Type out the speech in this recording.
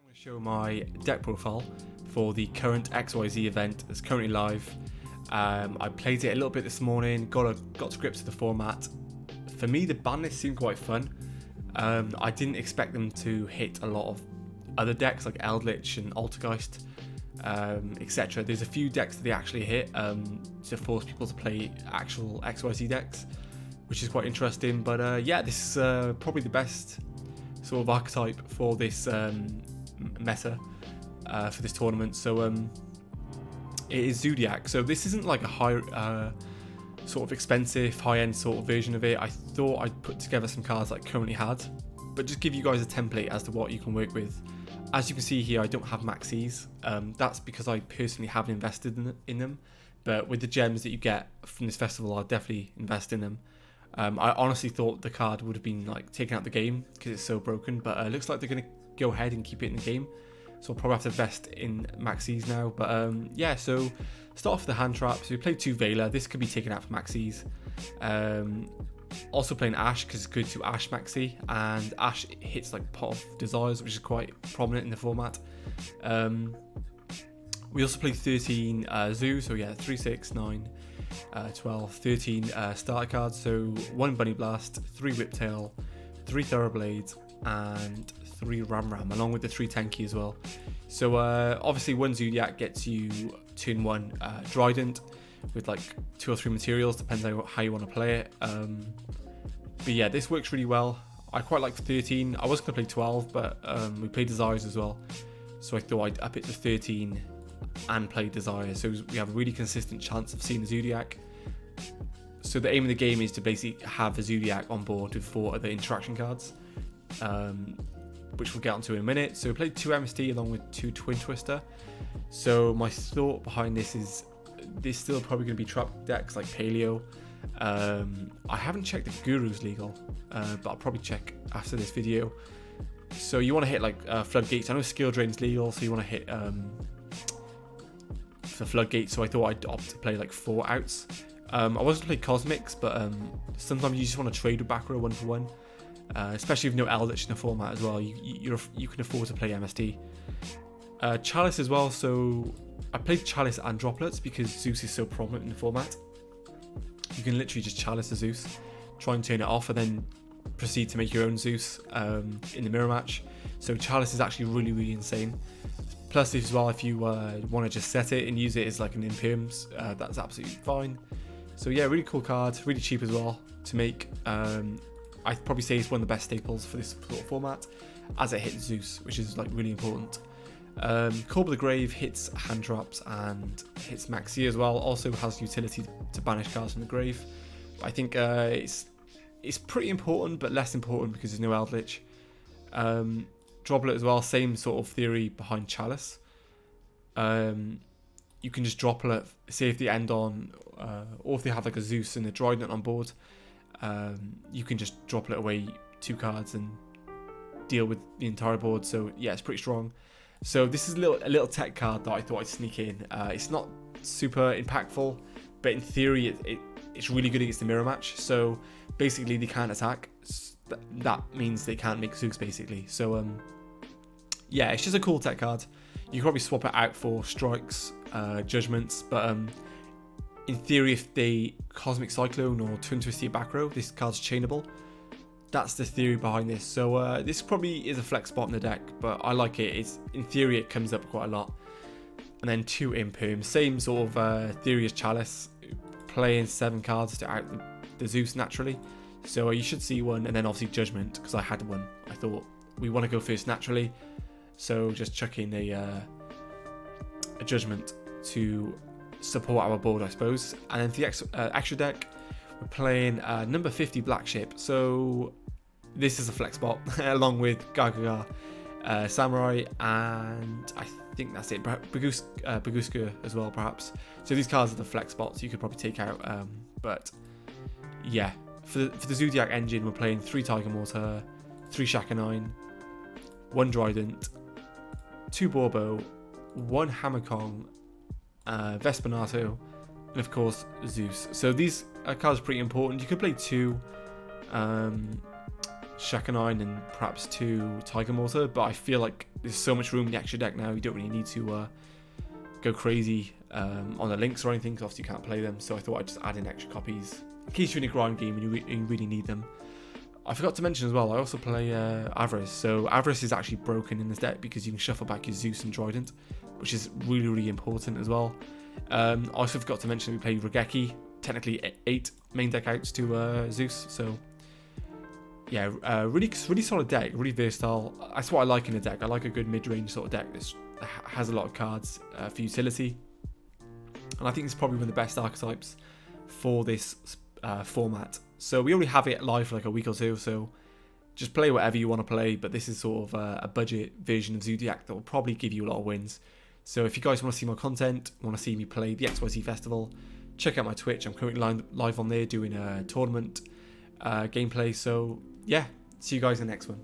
going to show my deck profile for the current XYZ event that's currently live. I played it a little bit this morning, got to grips with the format. For me, the ban list seemed quite fun. I didn't expect them to hit a lot of other decks like Eldritch and Altergeist, etc. There's a few decks that they actually hit to force people to play actual XYZ decks, which is quite interesting. But yeah, this is probably the best sort of archetype for this meta for this tournament. So it is Zoodiac. So this isn't like a high sort of expensive high-end sort of version of it. I thought I'd put together some cards that I currently had, but just give you guys a template as to what you can work with. As you can see here, I don't have maxis. That's because I personally haven't invested in them, but with the gems that you get from this festival, I'll definitely invest in them. I honestly thought the card would have been like taken out the game because it's so broken, but it looks like they're going to go ahead and keep it in the game, so I'll probably have to invest in maxis now. But yeah, so start off with the hand trap. So we played 2 Veiler. This could be taken out for maxis. Also playing Ash because it's good to Ash maxi, and Ash hits like Pot of Desires, which is quite prominent in the format. We also played 13 Zeus, so yeah, 3, 6, 9, 12, 13 starter cards. So 1 Bunny Blast, 3 Whiptail, 3 Thoroughblades, and 3 Ram, along with the 3 Tenki as well. So obviously 1 Zoodiac gets you turn 1 Trident with like 2 or 3 materials, depends on how you want to play it. But yeah, this works really well. I quite like 13. I was going to play 12, but we played Desires as well, so I thought I'd up it to 13 and play Desires, so we have a really consistent chance of seeing the Zoodiac. So the aim of the game is to basically have the Zoodiac on board with 4 other interaction cards, which we'll get onto in a minute. So we played 2 MST along with 2 Twin Twister. So my thought behind this is there's still probably going to be trap decks like Paleo. I haven't checked if Guru's legal, but I'll probably check after this video. So you want to hit like Floodgates. I know Skill Drain's legal, so you want to hit the Floodgates. So I thought I'd opt to play like 4 outs. I wasn't to play Cosmics, but sometimes you just want to trade with back row 1 for 1. Especially with no Eldritch in the format as well, you can afford to play MST. Chalice as well, so I played Chalice and Droplets because Zeus is so prominent in the format. You can literally just Chalice a Zeus, try and turn it off, and then proceed to make your own Zeus in the mirror match. So Chalice is actually really insane. Plus as well, if you want to just set it and use it as like an imperms, that's absolutely fine. So yeah, really cool card, really cheap as well to make. I'd probably say it's one of the best staples for this sort of format, as it hits Zeus, which is like really important. Corb of the Grave hits hand traps and hits maxi as well. Also has utility to banish cards from the grave. But I think it's pretty important, but less important because there's no Eldritch. Droplet as well, same sort of theory behind Chalice. You can just Droplet, say if they end on, or if they have like a Zeus and a Trident on board, you can just Droplet away 2 cards and deal with the entire board. So yeah, it's pretty strong. So this is a little tech card that I thought I'd sneak in. It's not super impactful, but in theory it's really good against the mirror match. So basically they can't attack. That means they can't make Zeus basically. So yeah, it's just a cool tech card. You can probably swap it out for strikes, judgments, but in theory if they Cosmic Cyclone or Twin Twist your back row, this card's chainable. That's the theory behind this. So this probably is a flex spot in the deck, but I like it. It's in theory it comes up quite a lot. And then 2 Imperm, same sort of theory as Chalice, playing 7 cards to out the Zeus naturally. So you should see one, and then obviously Judgment because I had one. I thought we want to go first naturally, so just chuck in a Judgment to support our board, I suppose. And then for the extra deck, we're playing number 50 Black Ship. So this is a flex spot along with Gagaga, Samurai, and I think that's it. Baguska as well, perhaps. So these cards are the flex spots you could probably take out. But yeah, for the Zoodiac engine, we're playing 3 Tiger Mortar, 3 Shaka 9, 1 Trident, 2 Borbo, 1 Hammer Kong, Vespinato, and of course Zeus. So these cards are pretty important. You could play 2 Shakanine and perhaps 2 Tiger Mortar, but I feel like there's so much room in the extra deck now, you don't really need to go crazy on the links or anything, because obviously you can't play them, so I thought I'd just add in extra copies in case you're in a grind game and you really need them. I forgot to mention as well, I also play Avarice, so Avarice is actually broken in this deck because you can shuffle back your Zeus and Trident, which is really, really important as well. I also forgot to mention we play Regeki, technically 8 main deck outs to Zeus, so yeah, really solid deck, really versatile. That's what I like in a deck. I like a good mid-range sort of deck that has a lot of cards for utility, and I think it's probably one of the best archetypes for this format. So we already have it live for like a week or two, so just play whatever you want to play, but this is sort of a budget version of Zoodiac that will probably give you a lot of wins. So if you guys want to see more content, want to see me play the XYZ Festival, check out my Twitch. I'm currently live on there doing a tournament gameplay. So yeah, see you guys in the next one.